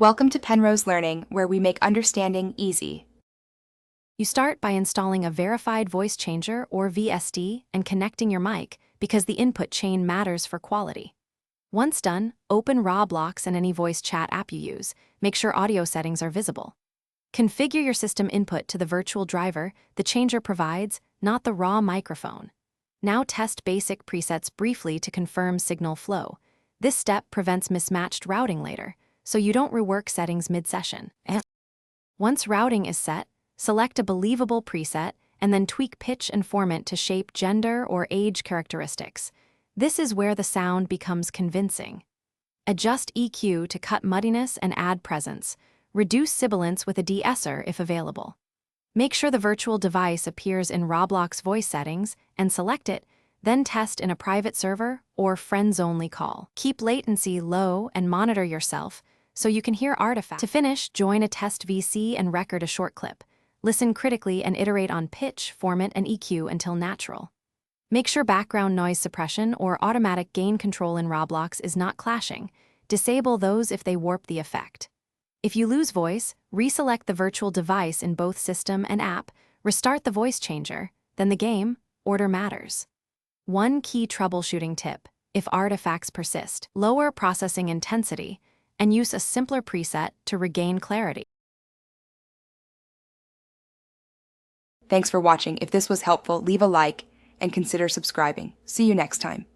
Welcome to Penrose Learning, where we make understanding easy. You start by installing a verified voice changer or VSD and connecting your mic because the input chain matters for quality. Once done, open Roblox and any voice chat app you use. Make sure audio settings are visible. Configure your system input to the virtual driver the changer provides, not the raw microphone. Now test basic presets briefly to confirm signal flow. This step prevents mismatched routing later, so you don't rework settings mid-session. Once routing is set, select a believable preset and then tweak pitch and format to shape gender or age characteristics. This is where the sound becomes convincing. Adjust EQ to cut muddiness and add presence. Reduce sibilance with a de-esser if available. Make sure the virtual device appears in Roblox voice settings and select it, then test in a private server or friends-only call. Keep latency low and monitor yourself so you can hear artifacts. To finish, join a test VC and record a short clip. Listen critically and iterate on pitch, format, and EQ until natural. Make sure background noise suppression or automatic gain control in Roblox is not clashing. Disable those if they warp the effect. If you lose voice, reselect the virtual device in both system and app, restart the voice changer, then the game, order matters. One key troubleshooting tip: if artifacts persist, lower processing intensity and use a simpler preset to regain clarity. Thanks for watching. If this was helpful, leave a like and consider subscribing. See you next time.